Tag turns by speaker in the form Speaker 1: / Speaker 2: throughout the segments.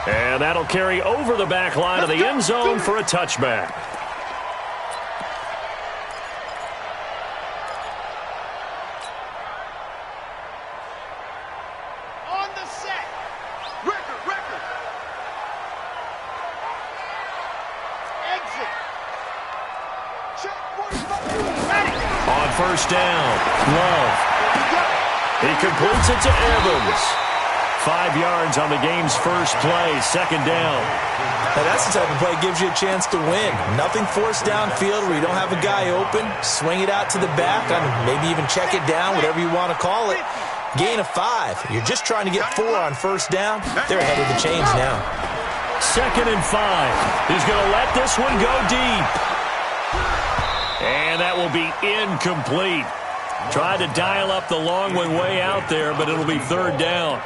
Speaker 1: And that'll carry over the back line of the end zone for a touchback. First down, Love. He completes it to Evans. 5 yards on the game's first play, second down.
Speaker 2: Now that's the type of play that gives you a chance to win. Nothing forced downfield where you don't have a guy open. Swing it out to the back, and maybe even check it down, whatever you want to call it. Gain of 5. You're just trying to get 4 on first down. They're ahead of the chains now.
Speaker 1: 2nd and 5. He's going to let this one go deep. And that will be incomplete. Tried to dial up the long one way out there, but it'll be 3rd down.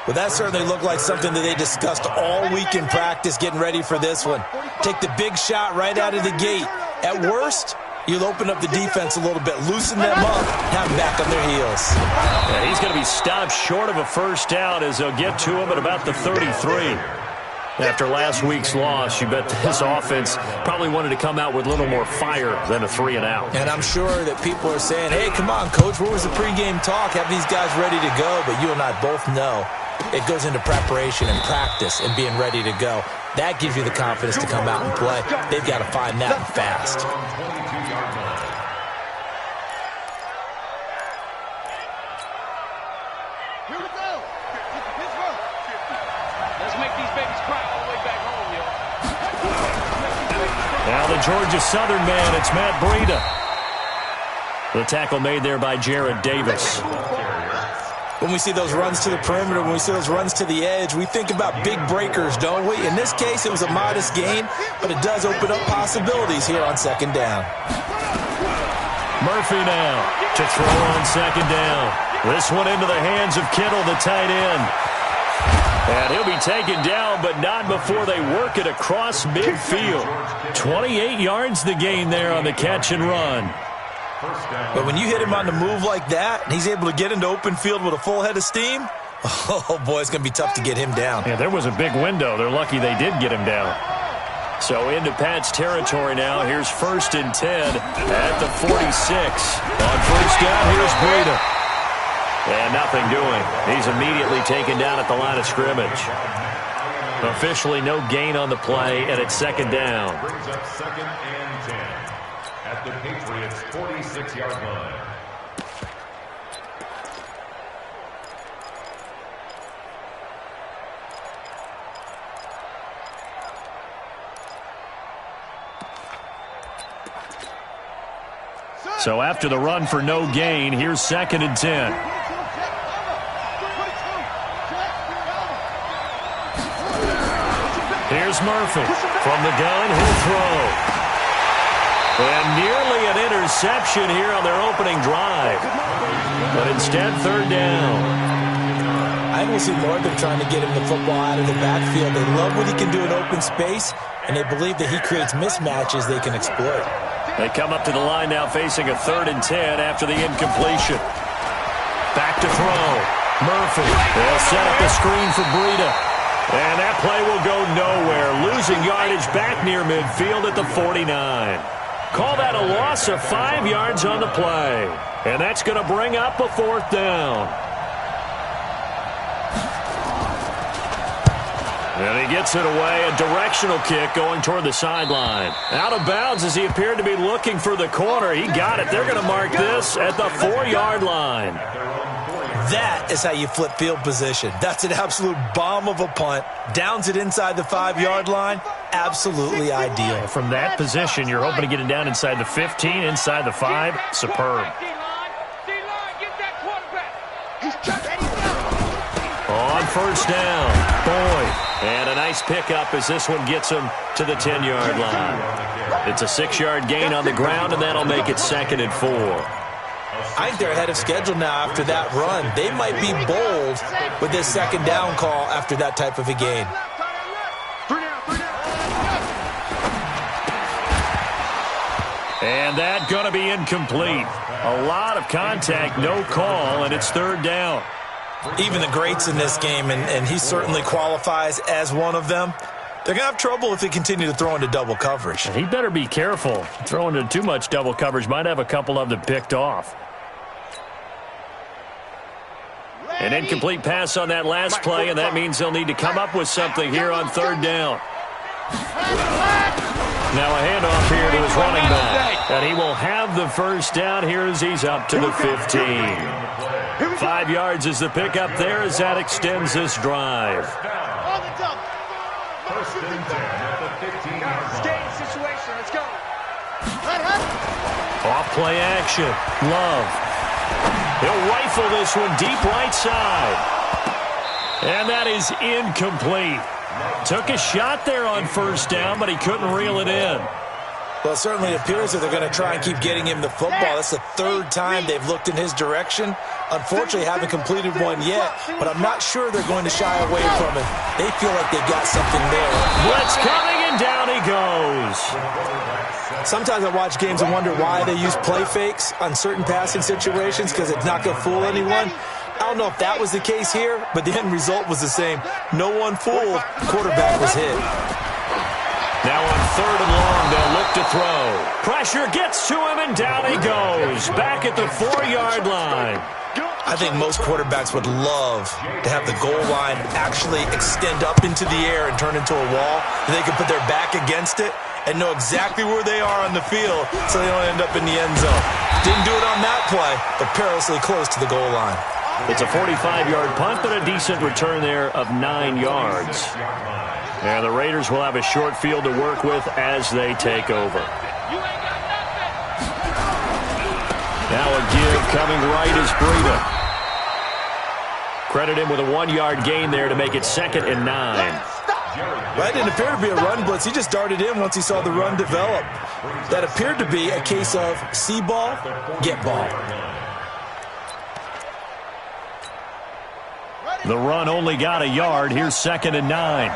Speaker 2: Well, that certainly looked like something that they discussed all week in practice getting ready for this one. Take the big shot right out of the gate. At worst, you'll open up the defense a little bit, loosen them up, have them back on their heels.
Speaker 1: Yeah, he's going to be stopped short of a first down as they'll get to him at about the 33. After last week's loss, you bet this offense probably wanted to come out with a little more fire than a 3-and-out.
Speaker 2: And I'm sure that people are saying, hey, come on, Coach, where was the pregame talk? Have these guys ready to go? But you and I both know it goes into preparation and practice and being ready to go. That gives you the confidence to come out and play. They've got to find that fast.
Speaker 1: Now the Georgia Southern man, it's Matt Breida. The tackle made there by Jared Davis.
Speaker 2: When we see those runs to the perimeter, when we see those runs to the edge, we think about big breakers, don't we? In this case, it was a modest gain, but it does open up possibilities here on 2nd down.
Speaker 1: Murphy now to throw on 2nd down. This one into the hands of Kittle, the tight end. And he'll be taken down, but not before they work it across midfield. 28 yards the gain there on the catch and run.
Speaker 2: But when you hit him on the move like that, and he's able to get into open field with a full head of steam, oh, boy, it's going to be tough to get him down.
Speaker 1: Yeah, there was a big window. They're lucky they did get him down. So into Pat's territory now. Here's 1st and 10 at the 46. On first down, here's Breida. And nothing doing. He's immediately taken down at the line of scrimmage. Officially no gain on the play, and it's 2nd down.
Speaker 3: Brings up 2nd and 10 at the Patriots' 46-yard line.
Speaker 1: So after the run for no gain, here's 2nd and 10. Here's Murphy. From the gun, he'll throw. And nearly an interception here on their opening drive. But instead, 3rd down.
Speaker 2: I will see more of them trying to get him the football out of the backfield. They love what he can do in open space, and they believe that he creates mismatches they can exploit.
Speaker 1: They come up to the line now facing a 3rd and 10 after the incompletion. Back to throw. Murphy. They'll set up the screen for Breida. And that play will go nowhere. Losing yardage back near midfield at the 49. Call that a loss of 5 yards on the play. And that's going to bring up a 4th down. And he gets it away. A directional kick going toward the sideline. Out of bounds as he appeared to be looking for the corner. He got it. They're going to mark this at the 4-yard line.
Speaker 2: That is how you flip field position. That's an absolute bomb of a punt. Downs it inside the 5-yard line. Absolutely ideal.
Speaker 1: From that position, you're hoping to get it down inside the 15, inside the 5. Superb. On first down, Boyd. And a nice pickup as this one gets him to the 10-yard line. It's a 6-yard gain on the ground, and that'll make it 2nd and 4.
Speaker 2: I think they're ahead of schedule now after that run. They might be bold with this 2nd down call after that type of a gain.
Speaker 1: And that going to be incomplete. A lot of contact, no call, and it's 3rd down.
Speaker 2: Even the greats in this game, and he certainly qualifies as one of them, they're going to have trouble if they continue to throw into double coverage.
Speaker 1: He better be careful. Throwing into too much double coverage might have a couple of them picked off. An incomplete pass on that last play, and that means they'll need to come up with something here on third down. Now a handoff here to his running back, and he will have the first down here as he's up to the 15. 5 yards is the pickup there as that extends this drive.
Speaker 3: First and 10 at the 15-yard line.
Speaker 4: Situation. Let's go.
Speaker 1: Off play action. Love. He'll rifle this one deep right side. And that is incomplete. Took a shot there on first down, but he couldn't reel it in.
Speaker 2: Well, it certainly appears that they're going to try and keep getting him the football. That's the third time they've looked in his direction. Unfortunately, haven't completed one yet, but I'm not sure they're going to shy away from it. They feel like they've got something there.
Speaker 1: Blitz coming, and down he goes.
Speaker 2: Sometimes I watch games and wonder why they use play fakes on certain passing situations, because it's not going to fool anyone. I don't know if that was the case here, but the end result was the same. No one fooled. Quarterback was hit.
Speaker 1: Now on third and long, they'll look to throw. Pressure gets to him, and down he goes. Back at the 4-yard line.
Speaker 2: I think most quarterbacks would love to have the goal line actually extend up into the air and turn into a wall, and they can put their back against it and know exactly where they are on the field so they don't end up in the end zone. Didn't do it on that play, but perilously close to the goal line.
Speaker 1: It's a 45-yard punt, but a decent return there of 9 yards. And the Raiders will have a short field to work with as they take over. Now a give coming right is Breida. Credit him with a 1-yard gain there to make it 2nd and 9.
Speaker 2: That didn't appear to be a run blitz. He just darted in once he saw the run develop. That appeared to be a case of see ball, get ball.
Speaker 1: The run only got a yard. Here's 2nd and 9.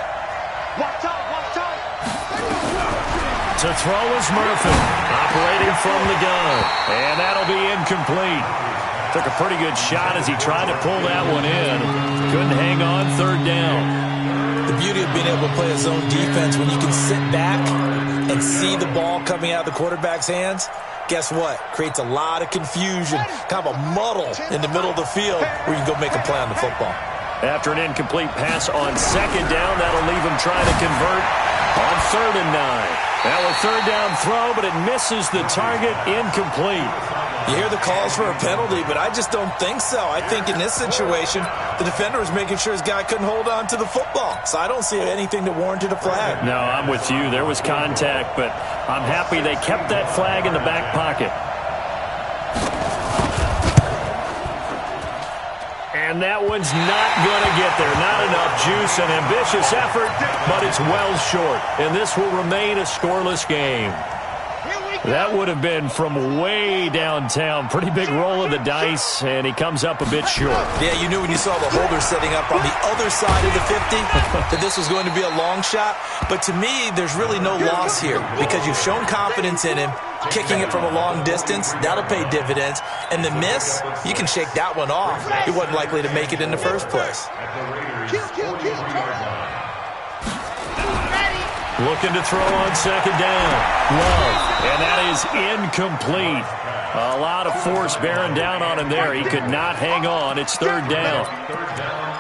Speaker 1: To throw is Murphy, operating from the gun, and that'll be incomplete. Took a pretty good shot as he tried to pull that one in. Couldn't hang on third down.
Speaker 2: The beauty of being able to play a zone defense when you can sit back and see the ball coming out of the quarterback's hands, guess what? Creates a lot of confusion, kind of a muddle in the middle of the field where you can go make a play on the football.
Speaker 1: After an incomplete pass on 2nd down, that'll leave him trying to convert on 3rd and 9. Now a 3rd down throw, but it misses the target, incomplete.
Speaker 2: You hear the calls for a penalty, but I just don't think so. I think in this situation, the defender was making sure his guy couldn't hold on to the football. So I don't see anything that warranted a flag.
Speaker 1: No, I'm with you. There was contact, but I'm happy they kept that flag in the back pocket. And that one's not going to get there. Not enough juice, an ambitious effort, but it's well short. And this will remain a scoreless game. That would have been from way downtown. Pretty big roll of the dice, and he comes up a bit short.
Speaker 2: Yeah, you knew when you saw the holder setting up on the other side of the 50 that this was going to be a long shot. But to me, there's really no loss here because you've shown confidence in him. Kicking it from a long distance, that'll pay dividends. And the miss, you can shake that one off. He wasn't likely to make it in the first place.
Speaker 1: Looking to throw on 2nd down. Love. And that is incomplete. A lot of force bearing down on him there. He could not hang on. It's 3rd down.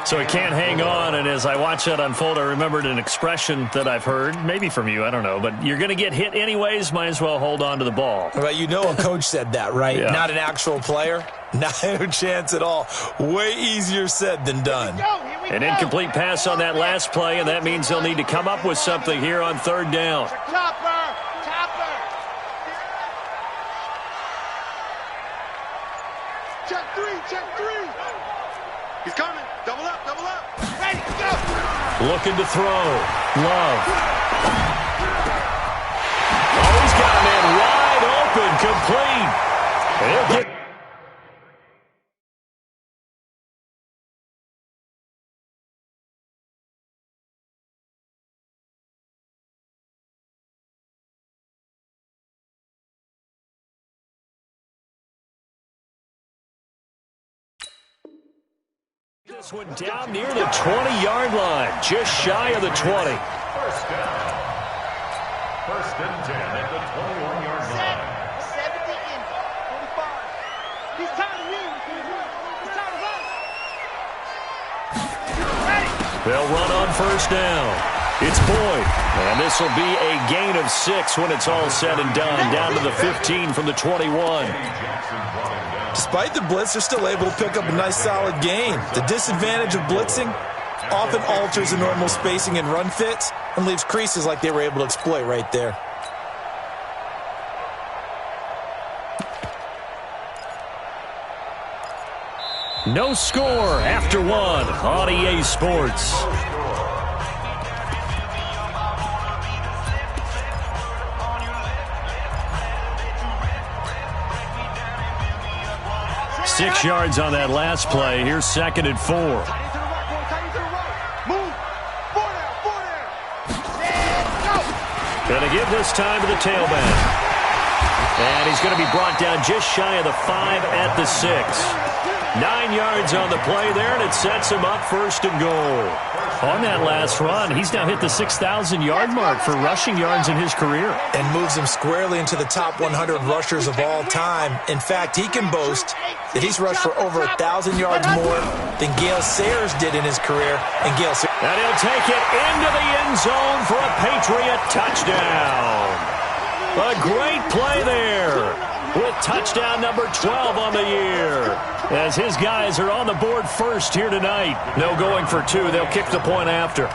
Speaker 1: So he can't hang on, and as I watch that unfold, I remembered an expression that I've heard, maybe from you, I don't know, but you're going to get hit anyways, might as well hold on to the ball.
Speaker 2: Well, you know a coach said that, right?
Speaker 1: Yeah. Not
Speaker 2: an actual player. No chance at all. Way easier said than done.
Speaker 1: An incomplete pass on that last play, and that means they'll need to come up with something here on 3rd down.
Speaker 4: Check three. He's coming. Double up. Ready, go.
Speaker 1: Looking to throw. Love. Oh, he's got a man wide open, complete. He'll get This one down near the 20-yard line, just shy of the 20.
Speaker 3: First down. First and 10 at the 21-yard line.
Speaker 4: 70 in 45. He's tired of you. He's tired of us.
Speaker 1: They'll run on first down. It's Boyd, and this will be a gain of 6 when it's all said and done, down to the 15 from the 21.
Speaker 2: Despite the blitz, they're still able to pick up a nice solid gain. The disadvantage of blitzing often alters the normal spacing and run fits and leaves creases like they were able to exploit right there.
Speaker 1: No score after one on EA Sports. Six yards on that last play. Here's second and 4.
Speaker 4: Move. 4 down.
Speaker 1: Going to give this time to the tailback. And he's going to be brought down just shy of the 5 at the 6. 9 yards on the play there, and it sets him up first and goal. On that last run, he's now hit the 6,000-yard mark for rushing yards in his career.
Speaker 2: And moves him squarely into the top 100 rushers of all time. In fact, he can boast that he's rushed for over 1,000 yards more than Gale Sayers did in his career. And he'll
Speaker 1: take it into the end zone for a Patriot touchdown. A great play there with touchdown number 12 on the year. As his guys are on the board first here tonight. No going for 2. They'll kick the point after.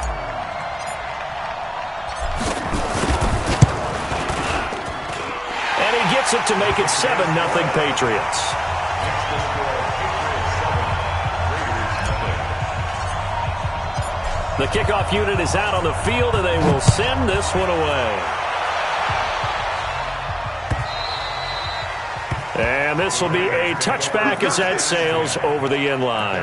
Speaker 1: And he gets it to make it 7-0 Patriots. The kickoff unit is out on the field, and they will send this one away. And this will be a touchback as that sails over the end line.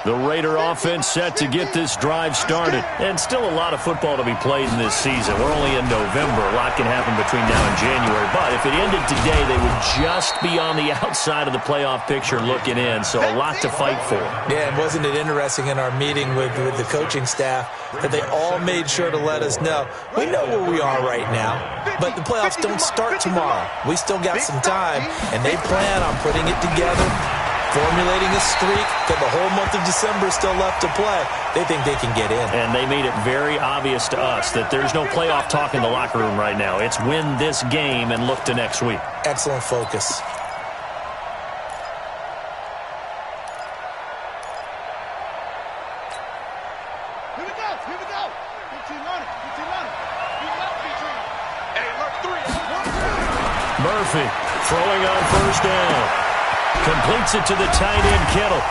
Speaker 1: The Raider offense set to get this drive started. And still a lot of football to be played in this season. We're only in November. A lot can happen between now and January. But if it ended today, they would just be on the outside of the playoff picture looking in. So a lot to fight for.
Speaker 2: Yeah, and wasn't it interesting in our meeting with the coaching staff that they all made sure to let us know, we know where we are right now, but the playoffs don't start tomorrow. We still got some time, and they plan on putting it together, formulating a streak, got the whole month of December still left to play. They think they can get in.
Speaker 1: And they made it very obvious to us that there's no playoff talk in the locker room right now. It's win this game and look to next week.
Speaker 2: Excellent focus.
Speaker 4: Here we go. 15 on it. Hey, look, 3.
Speaker 1: Murphy throwing on first down. Completes it to the tight end, Kittle.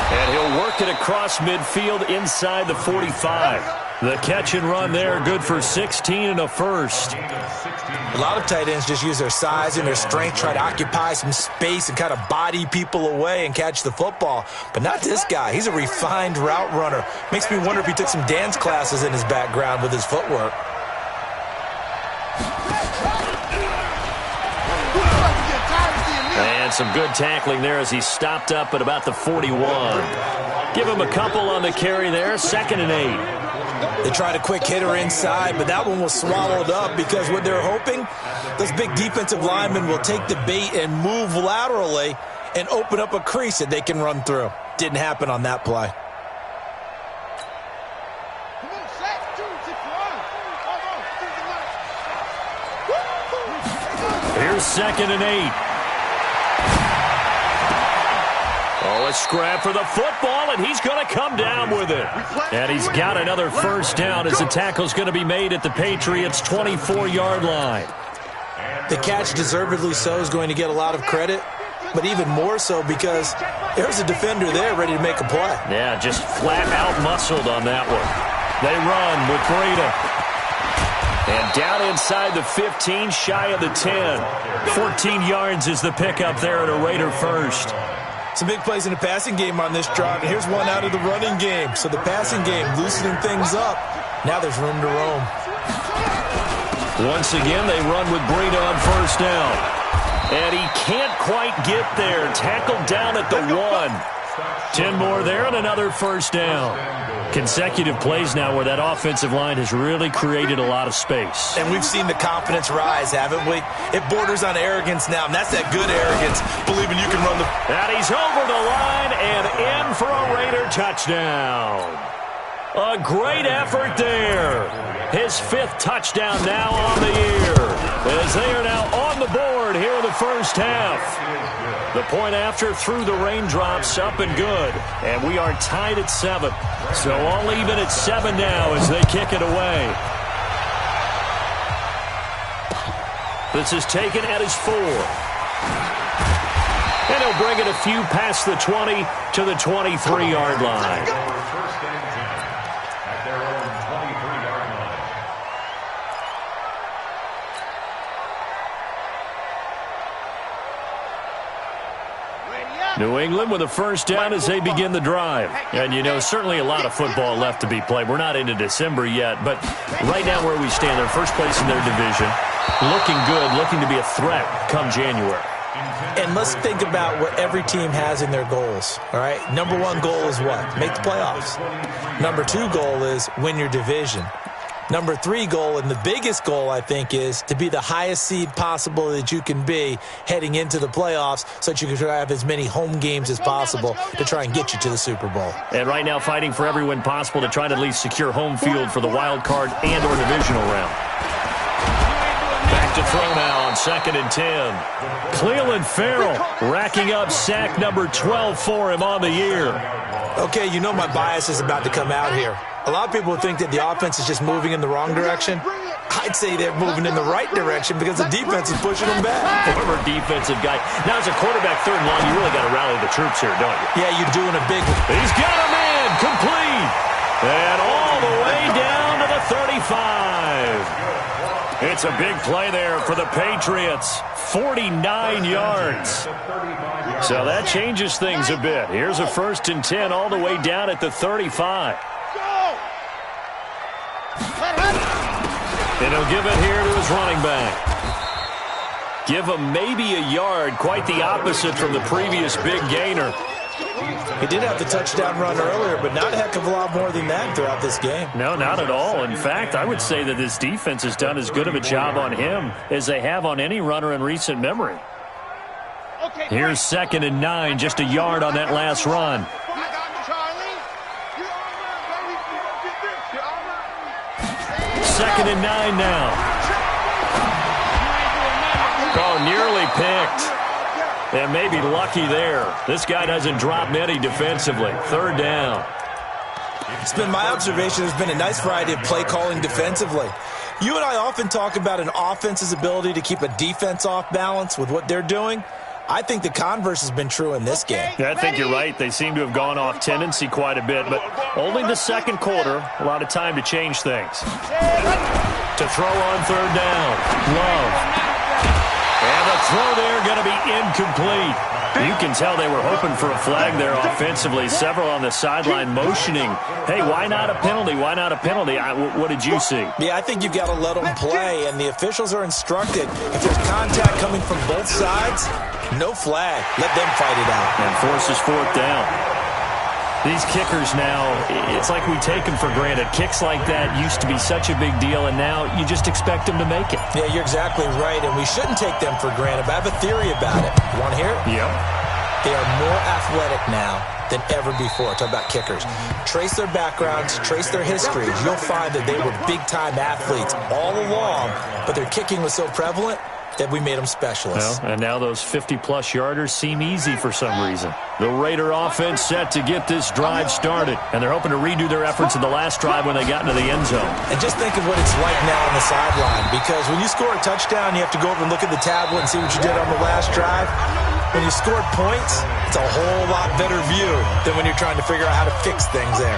Speaker 1: And he'll work it across midfield inside the 45. The catch and run there, good for 16 and a first.
Speaker 2: A lot of tight ends just use their size and their strength, try to occupy some space and kind of body people away and catch the football. But not this guy. He's a refined route runner. Makes me wonder if he took some dance classes in his background with his footwork.
Speaker 1: And some good tackling there as he stopped up at about the 41. Give him a couple on the carry there, 2nd and 8.
Speaker 2: They tried a quick hitter inside, but that one was swallowed up because what they're hoping, those big defensive linemen will take the bait and move laterally and open up a crease that they can run through. Didn't happen on that play.
Speaker 1: Here's 2nd and 8. Oh, a scrap for the football, and he's going to come down with it. And he's got another first down as the tackle's going to be made at the Patriots' 24-yard line.
Speaker 2: The catch, deservedly so, is going to get a lot of credit, but even more so because there's a defender there ready to make a play.
Speaker 1: Yeah, just flat out muscled on that one. They run with Breida. And down inside the 15, shy of the 10. 14 yards is the pickup there at a Raider first.
Speaker 2: Some big plays in the passing game on this drive, and here's one out of the running game. So the passing game loosening things up. Now there's room to roam.
Speaker 1: Once again, they run with Breida on first down. And he can't quite get there. Tackled down at the 1. 10 more there and another first down. Consecutive plays now where that offensive line has really created a lot of space.
Speaker 2: And we've seen the confidence rise, haven't we? It borders on arrogance now, and that's that good arrogance, believing you can run the...
Speaker 1: And he's over the line and in for a Raider touchdown. A great effort there. His 5th touchdown now on the year, as they are now on the board here in the first half. The point after through the raindrops, up and good. And we are tied at 7. So all even at 7 now as they kick it away. This is taken at his 4. And he'll bring it a few past the 20 to the 23-yard line.
Speaker 3: First and 10 at their own 23-yard line.
Speaker 1: New England with a first down as they begin the drive. And, you know, certainly a lot of football left to be played. We're not into December yet, but right now where we stand, they're first place in their division. Looking good, looking to be a threat come January.
Speaker 2: And let's think about what every team has in their goals, all right? Number 1 goal is what? Make the playoffs. Number 2 goal is win your division. Number 3 goal, and the biggest goal, I think, is to be the highest seed possible that you can be heading into the playoffs so that you can have as many home games as possible to try and get you to the Super Bowl.
Speaker 1: And right now fighting for every win possible to try to at least secure home field for the wild card and or divisional round. Back to throw now on 2nd and 10. Cleveland Farrell racking up sack number 12 for him on the year.
Speaker 2: Okay, you know my bias is about to come out here. A lot of people think that the offense is just moving in the wrong direction. I'd say they're moving in the right direction because the defense is pushing them back.
Speaker 1: Former defensive guy. Now, as a quarterback 3rd and long, you really got to rally the troops here, don't you?
Speaker 2: Yeah, you're doing a big one.
Speaker 1: He's got a man complete. And all the way down to the 35. It's a big play there for the Patriots. 49 yards. So that changes things a bit. Here's a 1st and 10 all the way down at the 35. And he'll give it here to his running back. Give him maybe a yard, quite the opposite from the previous big gainer.
Speaker 2: He did have the touchdown run earlier, but not a heck of a lot more than that throughout this game.
Speaker 1: No, not at all. In fact, I would say that this defense has done as good of a job on him as they have on any runner in recent memory. Here's 2nd and 9, just a yard on that last run. 2nd and 9 now. Oh, nearly picked. And maybe lucky there. This guy doesn't drop many defensively. 3rd down.
Speaker 2: It's been my observation there's been a nice variety of play calling defensively. You and I often talk about an offense's ability to keep a defense off balance with what they're doing. I think the converse has been true in this game.
Speaker 1: Yeah, I think you're right. They seem to have gone off tendency quite a bit, but only the 2nd quarter, a lot of time to change things. To throw on 3rd down, Love. And the throw there going to be incomplete. You can tell they were hoping for a flag there offensively. Several on the sideline motioning, hey, why not a penalty? Why not a penalty? What did you see?
Speaker 2: Yeah, I think you've got to let them play, and the officials are instructed. If there's contact coming from both sides, no flag. Let them fight it out.
Speaker 1: And forces 4th down. These kickers now, it's like we take them for granted. Kicks like that used to be such a big deal, and now you just expect them to make it.
Speaker 2: Yeah, you're exactly right, and we shouldn't take them for granted, but I have a theory about it. You want to hear it?
Speaker 1: Yep.
Speaker 2: They are more athletic now than ever before. Talk about kickers. Trace their backgrounds, trace their histories. You'll find that they were big-time athletes all along, but their kicking was so prevalent that we made them specialists.
Speaker 1: Well, and now those 50-plus yarders seem easy for some reason. The Raider offense set to get this drive started, and they're hoping to redo their efforts in the last drive when they got into the end zone.
Speaker 2: And just think of what it's like now on the sideline, because when you score a touchdown, you have to go over and look at the tablet and see what you did on the last drive. When you scored points, it's a whole lot better view than when you're trying to figure out how to fix things there.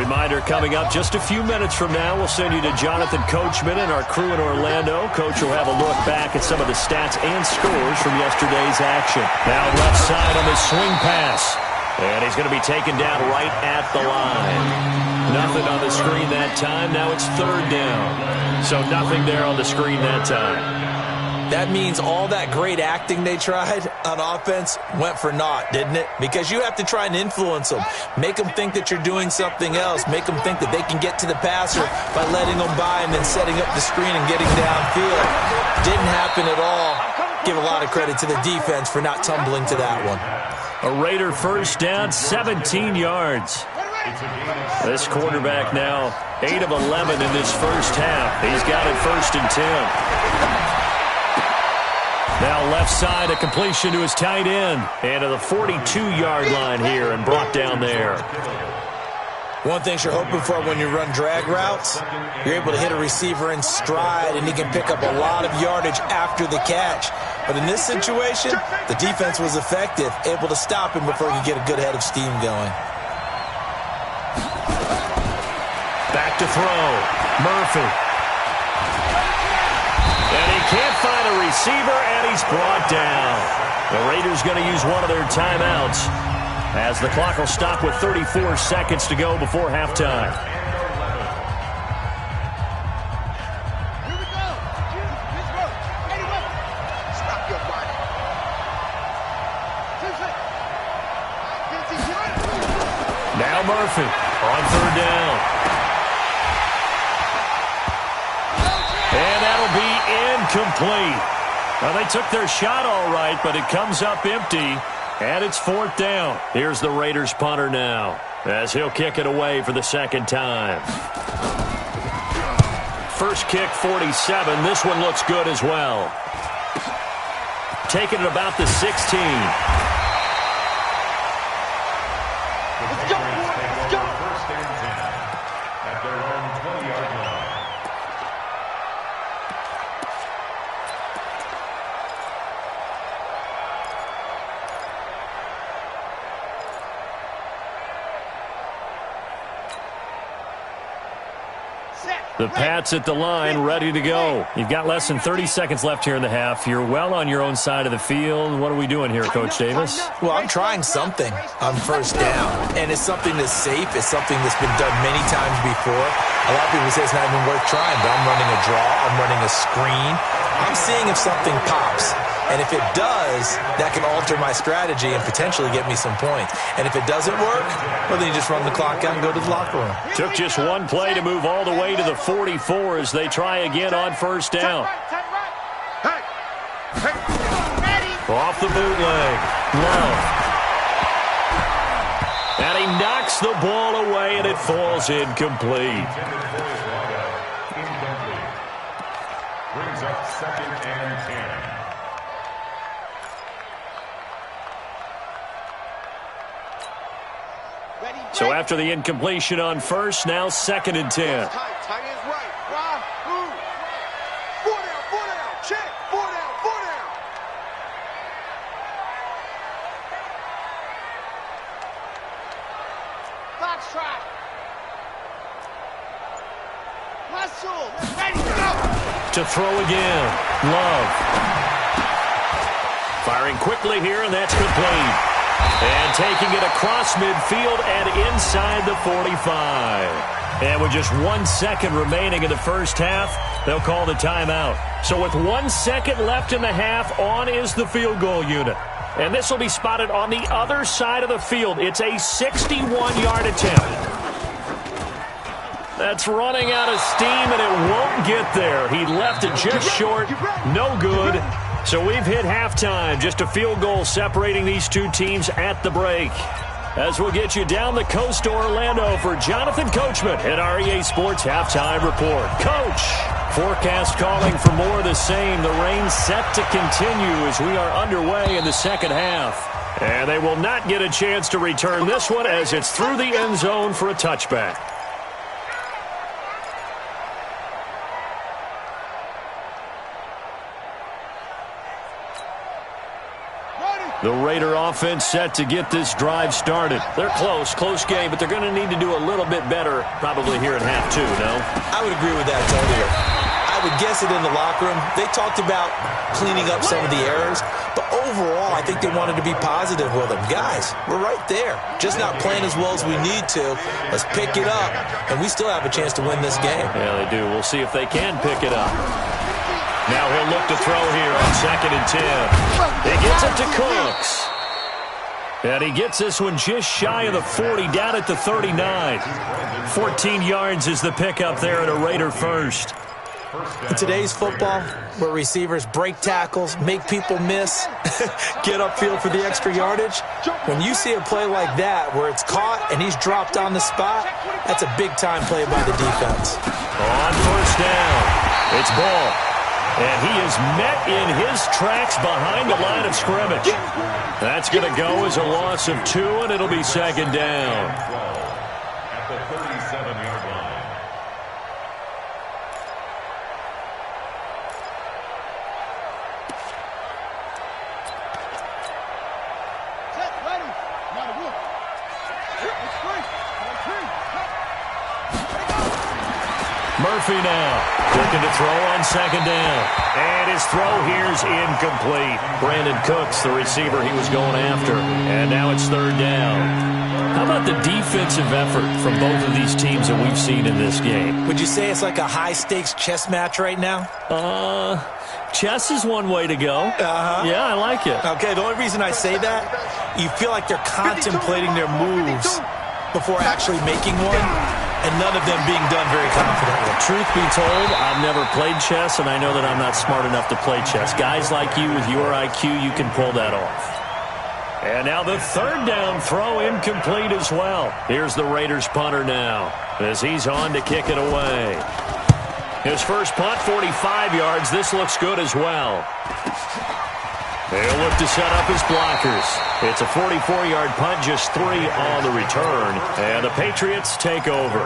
Speaker 1: Reminder coming up just a few minutes from now. We'll send you to Jonathan Coachman and our crew in Orlando. Coach will have a look back at some of the stats and scores from yesterday's action. Now left side on the swing pass. And he's going to be taken down right at the line. Nothing on the screen that time. Now it's third down. So nothing there on the screen that time.
Speaker 2: That means all that great acting they tried on offense went for naught, didn't it? Because you have to try and influence them. Make them think that you're doing something else. Make them think that they can get to the passer by letting them by and then setting up the screen and getting downfield. Didn't happen at all. Give a lot of credit to the defense for not tumbling to that one.
Speaker 1: A Raider first down, 17 yards. This quarterback now 8 of 11 in this first half. He's got it 1st and 10. Now left side, a completion to his tight end. And to the 42-yard line here and brought down there.
Speaker 2: One thing you're hoping for when you run drag routes, you're able to hit a receiver in stride, and he can pick up a lot of yardage after the catch. But in this situation, the defense was effective, able to stop him before he could get a good head of steam going.
Speaker 1: Back to throw. Murphy. And he can't find a receiver, and he's brought down. The Raiders going to use one of their timeouts as the clock will stop with 34 seconds to go before halftime.
Speaker 4: Here we go. Let's go. Anyway, stop your body.
Speaker 1: Now Murphy on third down. And that'll be incomplete. Well, they took their shot all right, but it comes up empty, and it's 4th down. Here's the Raiders punter now, as he'll kick it away for the second time. First kick, 47. This one looks good as well. Taking it about the 16.
Speaker 4: Let's go. Let's go.
Speaker 3: First and 10 at their own 20-yard line.
Speaker 1: The Pats at the line, ready to go. You've got less than 30 seconds left here in the half. You're well on your own side of the field. What are we doing here, Coach Davis?
Speaker 2: Well, I'm trying something on first down, and it's something that's safe. It's something that's been done many times before. A lot of people say it's not even worth trying, but I'm running a draw. I'm running a screen. I'm seeing if something pops. And if it does, that can alter my strategy and potentially get me some points. And if it doesn't work, well, then you just run the clock out and go to the locker room.
Speaker 1: Took just one play to move all the way to the 44 as they try again on first down. Off the bootleg. Love. And he knocks the ball away, and it falls incomplete.
Speaker 3: Brings up 2nd and 10.
Speaker 1: So after the incompletion on first, now 2nd and 10.
Speaker 4: Tight ends right. Right. Move. 4 down. Check. 4 down. Fox try. Hustle. Ready to go.
Speaker 1: To throw again. Love. Firing quickly here, and that's complete. And taking it across midfield and inside the 45. And with just 1 second remaining in the first half, they'll call the timeout. So with 1 second left in the half, on is the field goal unit. And this will be spotted on the other side of the field. It's a 61-yard attempt. That's running out of steam, and it won't get there. He left it just short. No good. So we've hit halftime. Just a field goal separating these two teams at the break. As we'll get you down the coast to Orlando for Jonathan Coachman at our EA Sports Halftime Report. Coach, forecast calling for more of the same. The rain set to continue as we are underway in the second half. And they will not get a chance to return this one as it's through the end zone for a touchback.
Speaker 4: Ready.
Speaker 1: The Raider offense set to get this drive started. They're close game, but they're going to need to do a little bit better probably here in half two, no?
Speaker 2: I would agree with that totally. I would guess it in the locker room. They talked about cleaning up some of the errors, but overall, I think they wanted to be positive with them. Guys, we're right there. Just not playing as well as we need to. Let's pick it up, and we still have a chance to win this game.
Speaker 1: Yeah, they do. We'll see if they can pick it up. Now he'll look to throw here on 2nd and 10. He gets it to Cooks. And he gets this one just shy of the 40, down at the 39. 14 yards is the pickup there at a Raider first.
Speaker 2: In today's football, where receivers break tackles, make people miss, get upfield for the extra yardage, when you see a play like that where it's caught and he's dropped on the spot, that's a big-time play by the defense.
Speaker 1: On 1st down, it's Ball. And he is met in his tracks behind the line of scrimmage. That's going to go as a loss of 2, and it'll be 2nd down.
Speaker 3: At the 37-yard line.
Speaker 4: Set, ready. Not a whoop. It's free.
Speaker 1: Murphy now looking to throw on 2nd down. And his throw here's incomplete. Brandon Cooks, the receiver he was going after. And now it's 3rd down. How about the defensive effort from both of these teams that we've seen in this game?
Speaker 2: Would you say it's like a high-stakes chess match right now?
Speaker 1: Chess is one way to go. Yeah, I like it.
Speaker 2: Okay, the only reason I say that, you feel like they're contemplating their moves before actually making one, and none of them being done very confidently.
Speaker 1: Truth be told, I've never played chess, and I know that I'm not smart enough to play chess. Guys like you with your IQ, you can pull that off. And now the 3rd down throw incomplete as well. Here's the Raiders punter now as he's on to kick it away. His first punt, 45 yards. This looks good as well. They'll look to set up his blockers. It's a 44-yard punt, just 3 on the return. And the Patriots take over.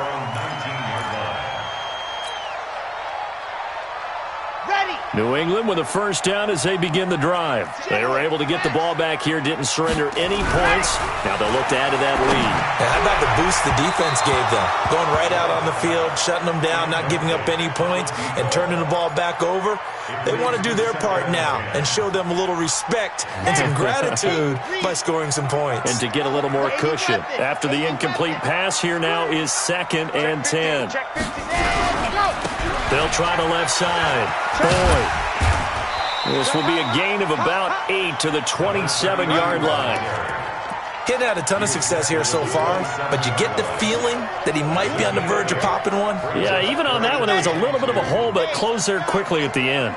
Speaker 1: New England with a 1st down as they begin the drive. They were able to get the ball back here, didn't surrender any points. Now they'll look to add to that lead.
Speaker 2: And how about the boost the defense gave them? Going right out on the field, shutting them down, not giving up any points, and turning the ball back over. They want to do their part now and show them a little respect and some gratitude by scoring some points.
Speaker 1: And to get a little more cushion. After the incomplete pass, here now is 2nd and 10. They'll try the left side. Boyd. This will be a gain of about 8 to the 27-yard line.
Speaker 2: Getting had a ton of success here so far, but you get the feeling that he might be on the verge of popping one.
Speaker 1: Yeah, even on that one, there was a little bit of a hole, but it closed there quickly at the end.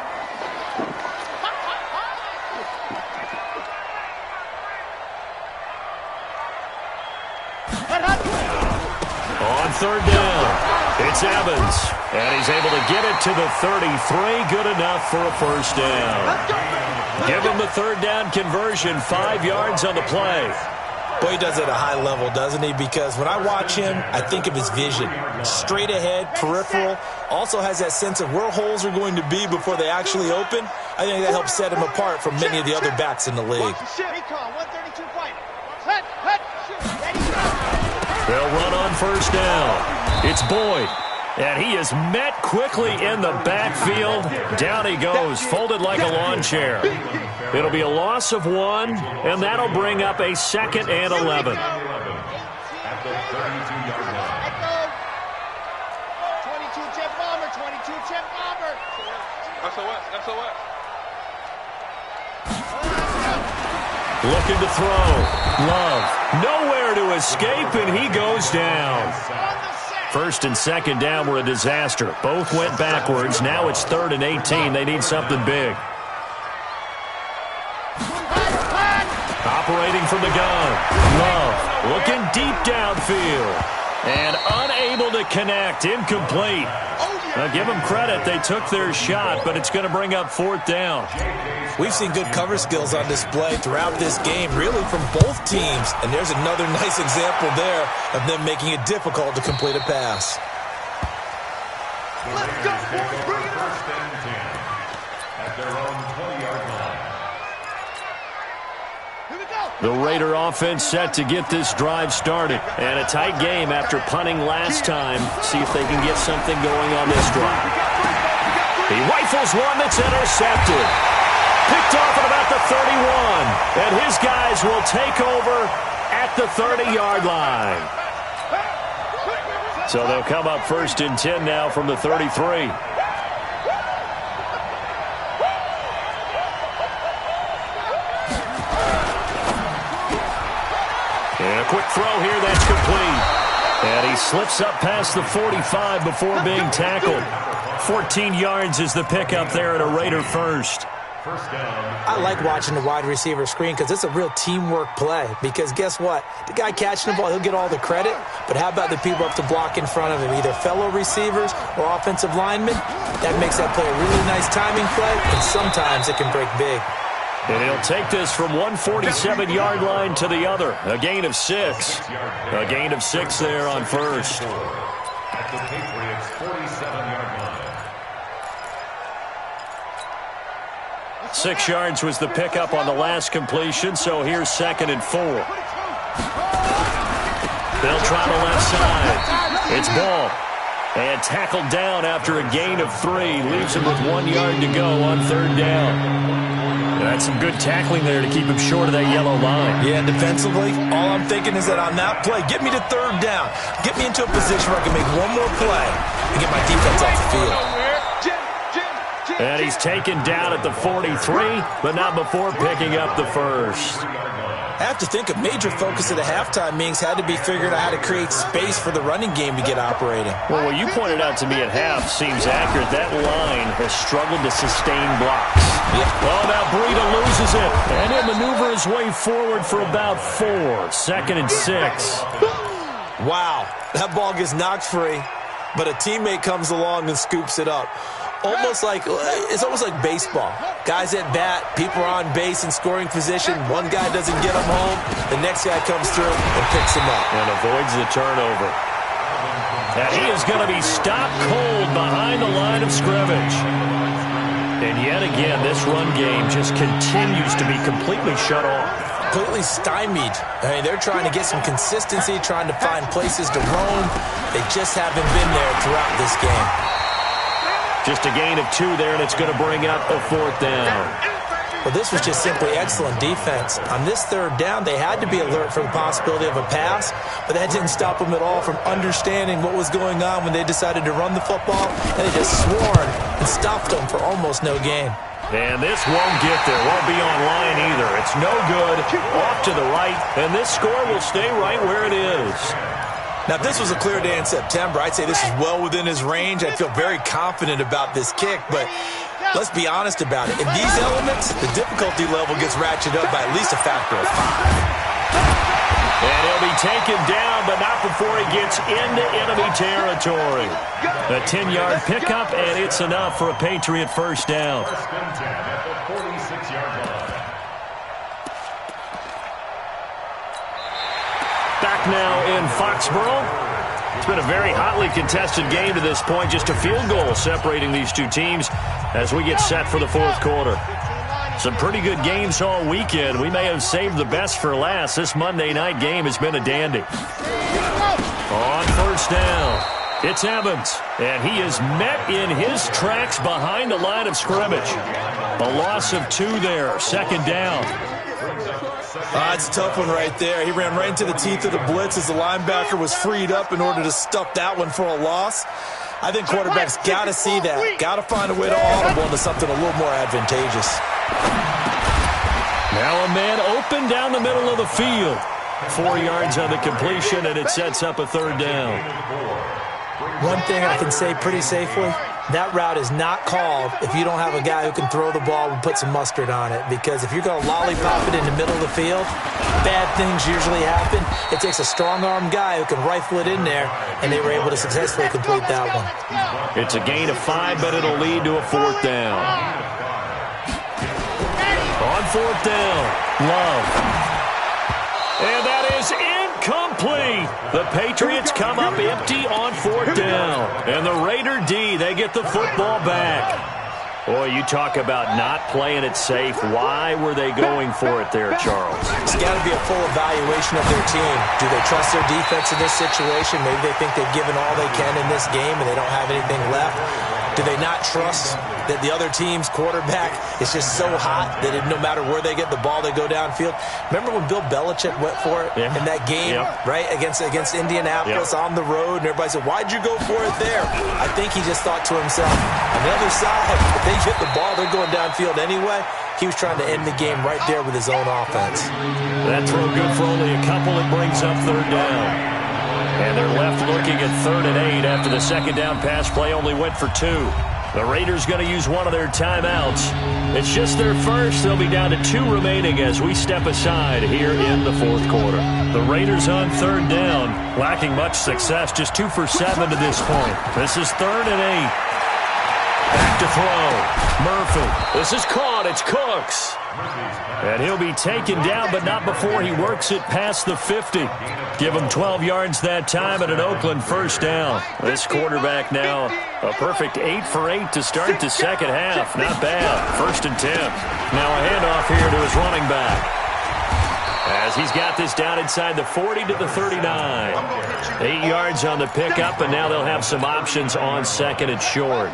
Speaker 1: On 3rd down, it's Evans, and he's able to get it to the 33. Good enough for a 1st down. Give him the 3rd down conversion, 5 yards on the play.
Speaker 2: Boy, he does it at a high level, doesn't he? Because when I watch him, I think of his vision. Straight ahead, peripheral. Also has that sense of where holes are going to be before they actually open. I think that helps set him apart from many of the other backs in the league.
Speaker 1: They'll run on 1st down. It's Boyd. And he is met quickly in the backfield. Down he goes, folded like a lawn chair. It'll be a loss of 1, and that'll bring up a 2nd and 11.
Speaker 3: At the 32-yard line.
Speaker 4: 22 jet bomber, 22 jet bomber. SOS.
Speaker 1: Looking to throw. Love. Nowhere to escape, and he goes down. 1st and 2nd down were a disaster. Both went backwards. Now it's 3rd and 18. They need something big. Operating from the gun. Love looking deep downfield. And unable to connect. Incomplete. Now give them credit. They took their shot, but it's going to bring up 4th down.
Speaker 2: We've seen good cover skills on display throughout this game, really from both teams. And there's another nice example there of them making it difficult to complete a pass.
Speaker 4: Let's go, boys. Bring it on.
Speaker 3: 1st and 10. At their own 20-yard line.
Speaker 1: The Raider offense set to get this drive started. And a tight game after punting last time. See if they can get something going on this drive. He rifles one that's intercepted. Picked off at about the 31. And his guys will take over at the 30-yard line. So they'll come up 1st and 10 now from the 33. And a quick throw here, that's complete. And he slips up past the 45 before being tackled. 14 yards is the pickup there at a Raider first.
Speaker 2: I like watching the wide receiver screen because it's a real teamwork play. Because guess what? The guy catching the ball, he'll get all the credit. But how about the people up to block in front of him, either fellow receivers or offensive linemen? That makes that play a really nice timing play, and sometimes it can break big.
Speaker 1: And he'll take this from 147-yard line to the other. A gain of 6. A gain of 6 there on first.
Speaker 3: At the Patriots' 47-yard line.
Speaker 1: 6 yards was the pickup on the last completion, so here's 2nd and 4. They'll try the left side. It's Ball. And tackled down after a gain of 3. Leaves him with 1 yard to go on 3rd down. That's some good tackling there to keep him short of that yellow line.
Speaker 2: Yeah, defensively, all I'm thinking is that on that play, get me to 3rd down. Get me into a position where I can make one more play and get my defense off the field.
Speaker 1: And he's taken down at the 43, but not before picking up the first.
Speaker 2: I have to think a major focus of the halftime meetings had to be figuring out how to create space for the running game to get operating.
Speaker 1: Well, what you pointed out to me at half seems accurate. That line has struggled to sustain blocks.
Speaker 2: Yeah.
Speaker 1: Well, now Breida loses it, and he'll maneuver his way forward for about 4. 2nd and 6.
Speaker 2: Wow, that ball gets knocked free, but a teammate comes along and scoops it up. It's almost like baseball. Guys at bat, people are on base in scoring position. One guy doesn't get him home. The next guy comes through and picks him up.
Speaker 1: And avoids the turnover. And he is going to be stopped cold behind the line of scrimmage. And yet again, this run game just continues to be completely shut off.
Speaker 2: Completely stymied. I mean, they're trying to get some consistency, trying to find places to roam. They just haven't been there throughout this game.
Speaker 1: Just a gain of 2 there, and it's going to bring up a 4th down.
Speaker 2: Well, this was just simply excellent defense. On this 3rd down, they had to be alert for the possibility of a pass, but that didn't stop them at all from understanding what was going on when they decided to run the football, and they just swarmed and stopped them for almost no gain.
Speaker 1: And this won't get there. Won't be online either. It's no good. Off to the right, and this score will stay right where it is.
Speaker 2: Now, if this was a clear day in September, I'd say this is well within his range. I'd feel very confident about this kick, but let's be honest about it. In these elements, the difficulty level gets ratcheted up by at least a factor of 5.
Speaker 1: And he'll be taken down, but not before he gets into enemy territory. A 10-yard pickup, and it's enough for a Patriot first down.
Speaker 3: 1st and 10 at the 46-yard line.
Speaker 1: Back now in Foxborough. It's been a very hotly contested game to this point. Just a field goal separating these two teams as we get set for the 4th quarter. Some pretty good games all weekend. We may have saved the best for last. This Monday night game has been a dandy. On 1st down, it's Evans, and he is met in his tracks behind the line of scrimmage. A loss of 2 there, 2nd down.
Speaker 2: It's a tough one right there. He ran right into the teeth of the blitz as the linebacker was freed up in order to stuff that one for a loss. I think quarterbacks got to see that. Got to find a way to audible into something a little more advantageous.
Speaker 1: Now a man open down the middle of the field. 4 yards on the completion, and it sets up a 3rd down.
Speaker 2: One thing I can say pretty safely, that route is not called if you don't have a guy who can throw the ball and put some mustard on it. Because if you're going to lollipop it in the middle of the field, bad things usually happen. It takes a strong-armed guy who can rifle it in there, and they were able to successfully complete that one.
Speaker 1: It's a gain of 5, but it'll lead to a 4th down. On 4th down, Love. And that is incomplete. The Patriots come up empty on 4th down. And the Raider D, they get the football back. Boy, you talk about not playing it safe. Why were they going for it there, Charles?
Speaker 2: It's got to be a full evaluation of their team. Do they trust their defense in this situation? Maybe they think they've given all they can in this game and they don't have anything left. Do they not trust that the other team's quarterback is just so hot that no matter where they get the ball, they go downfield? Remember when Bill Belichick went for it in that game, right, against Indianapolis on the road, and everybody said, why'd you go for it there? I think he just thought to himself, on the other side, if they get the ball, they're going downfield anyway. He was trying to end the game right there with his own offense.
Speaker 1: That throw good for only a couple. It brings up third down. And they're left looking at 3rd and 8 after the second down pass play only went for 2. The Raiders going to use one of their timeouts. It's just their first. They'll be down to 2 remaining as we step aside here in the 4th quarter. The Raiders on 3rd down, lacking much success, just 2 for 7 to this point. This is 3rd and 8. Back to throw. Murphy. This is caught. It's Cooks. And he'll be taken down, but not before he works it past the 50. Give him 12 yards that time and an Oakland first down. This quarterback now a perfect 8 for 8 to start the second half. Not bad. 1st and 10. Now a handoff here to his running back, as he's got this down inside the 40 to the 39. 8 yards on the pickup, and now they'll have some options on 2nd and short.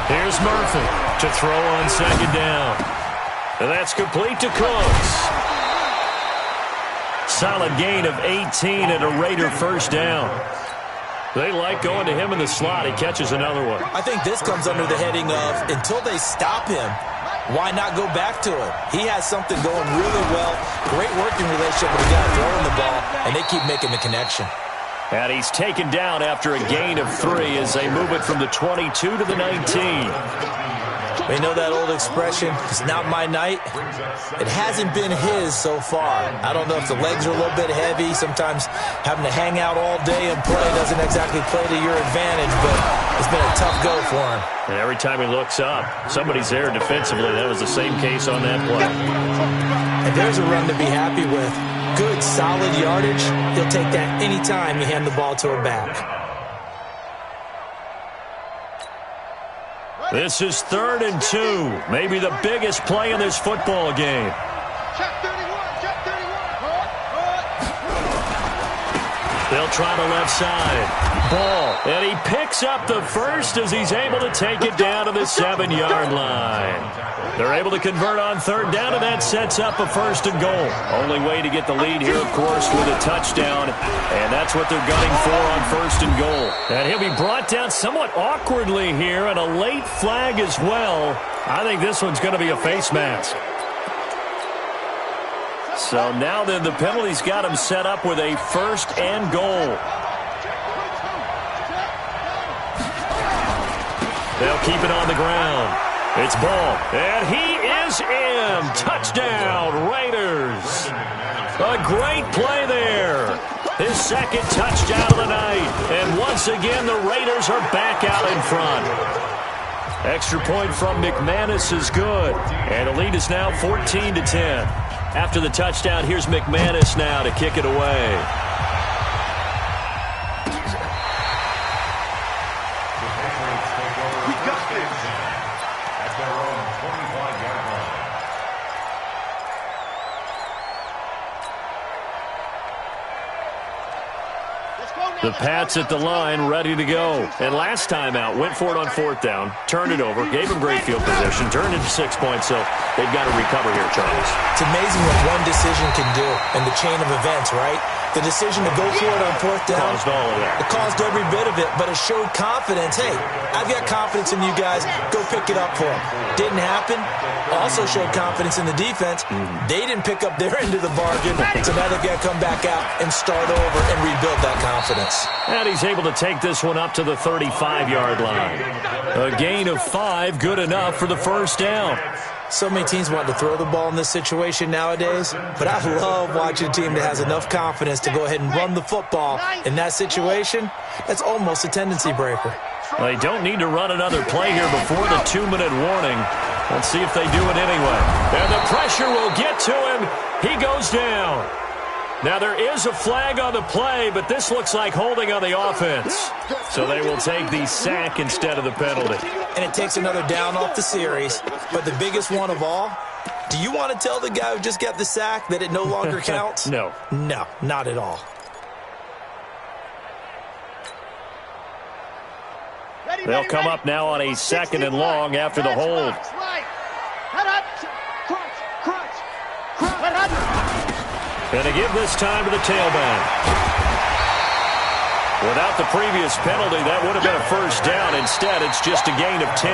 Speaker 1: Here's Murphy to throw on 2nd down. And that's complete to Cooks. Solid gain of 18 and a Raider first down. They like going to him in the slot. He catches another one.
Speaker 2: I think this comes under the heading of, until they stop him, why not go back to it? He has something going really well. Great working relationship with the guy throwing the ball, and they keep making the connection.
Speaker 1: And he's taken down after a gain of 3 as they move it from the 22 to the 19.
Speaker 2: We know that old expression, it's not my night. It hasn't been his so far. I don't know if the legs are a little bit heavy. Sometimes having to hang out all day and play doesn't exactly play to your advantage, but it's been a tough go for him.
Speaker 1: And every time he looks up, somebody's there defensively. That was the same case on that play.
Speaker 2: And there's a run to be happy with. Good, solid yardage. He'll take that anytime you hand the ball to a back.
Speaker 1: This is 3rd and 2. Maybe the biggest play in this football game.
Speaker 4: Check 31, check 31.
Speaker 1: They'll try the left side. Ball. And he picks up the first as he's able to take it down to the 7-yard line. They're able to convert on 3rd down, and that sets up a 1st and goal. Only way to get the lead here, of course, with a touchdown. And that's what they're gunning for on 1st and goal. And he'll be brought down somewhat awkwardly here, and a late flag as well. I think this one's going to be a face mask. So now then the penalty's got him set up with a 1st and goal. They'll keep it on the ground. It's Ball, and he is in. Touchdown, Raiders. A great play there. His 2nd touchdown of the night. And once again, the Raiders are back out in front. Extra point from McManus is good. And the lead is now 14-10. After the touchdown, here's McManus now to kick it away. The Pats at the line, ready to go. And last time out, went for it on 4th down, turned it over, gave him great field position, turned into 6 points, so they've got to recover here, Charles.
Speaker 2: It's amazing what one decision can do in the chain of events, right? The decision to go for it on 4th down.
Speaker 1: Caused all of that.
Speaker 2: It caused every bit of it, but it showed confidence. Hey, I've got confidence in you guys. Go pick it up for them. Didn't happen. Also showed confidence in the defense. They didn't pick up their end of the bargain, so now they've got to come back out and start over and rebuild that confidence.
Speaker 1: And he's able to take this one up to the 35-yard line. A gain of 5, good enough for the 1st down.
Speaker 2: So many teams want to throw the ball in this situation nowadays, but I love watching a team that has enough confidence to go ahead and run the football. In that situation, that's almost a tendency breaker.
Speaker 1: Well, they don't need to run another play here before the 2-minute warning. Let's see if they do it anyway. And the pressure will get to him. He goes down. Now, there is a flag on the play, but this looks like holding on the offense. So they will take the sack instead of the penalty.
Speaker 2: And it takes another down off the series. But the biggest one of all, do you want to tell the guy who just got the sack that it no longer counts?
Speaker 1: No.
Speaker 2: No, not at all.
Speaker 1: They'll come up now on a 2nd and long after the hold. And to give this time to the tailback. Without the previous penalty, that would have been a first down. Instead, it's just a gain of 10.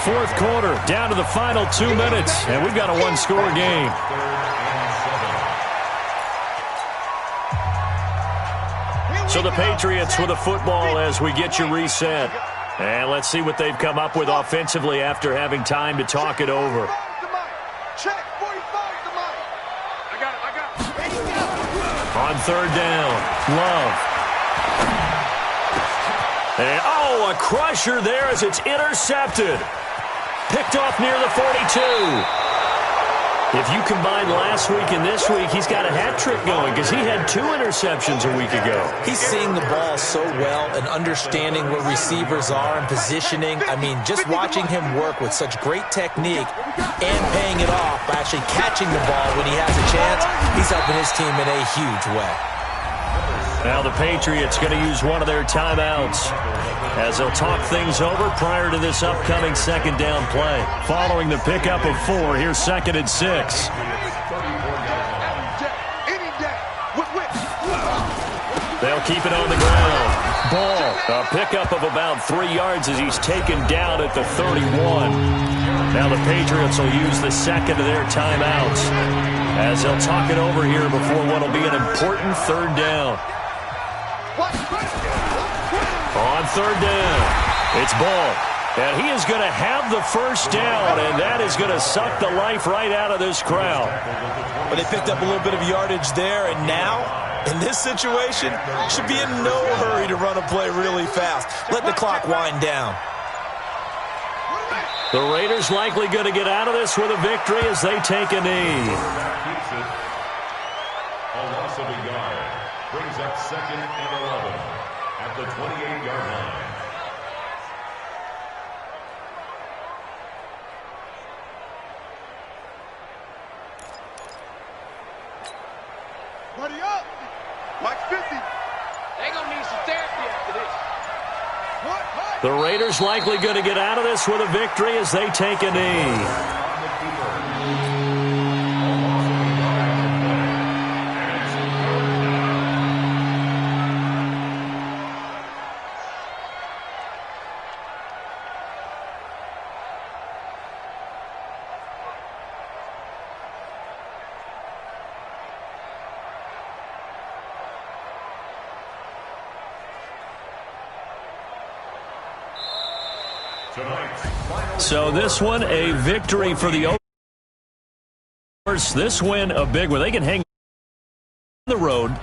Speaker 1: Fourth quarter, down to the final 2 minutes, and we've got a one-score game. So the Patriots with a football as we get you reset. And let's see what they've come up with offensively after having time to talk it over. On 3rd down, Love. And, a crusher there as it's intercepted. Picked off near the 42. If you combine last week and this week, he's got a hat trick going because he had 2 interceptions a week ago.
Speaker 2: He's seeing the ball so well and understanding where receivers are and positioning. I mean, just watching him work with such great technique and paying it off by actually catching the ball when he has a chance, he's helping his team in a huge way.
Speaker 1: Now the Patriots going to use one of their timeouts as they'll talk things over prior to this upcoming 2nd down play. Following the pickup of 4, here's 2nd and 6. They'll keep it on the ground. Ball, a pickup of about 3 yards as he's taken down at the 31. Now the Patriots will use the 2nd of their timeouts as they'll talk it over here before what will be an important 3rd down. On 3rd down, it's Ball. And he is going to have the first down, and that is going to suck the life right out of this crowd.
Speaker 2: But they picked up a little bit of yardage there, and now, in this situation, should be in no hurry to run a play really fast. Let the clock wind down.
Speaker 1: The Raiders likely going to get out of this with a victory as they take a knee.
Speaker 3: A loss of a yard brings up 2nd and 11 at the 28-yard line.
Speaker 4: Buddy up. Like 50. They gonna need some therapy after this.
Speaker 1: The Raiders likely going to get out of this with a victory as they take a knee. So this one, a victory for the Oakers. This win, a big one. They can hang on the road.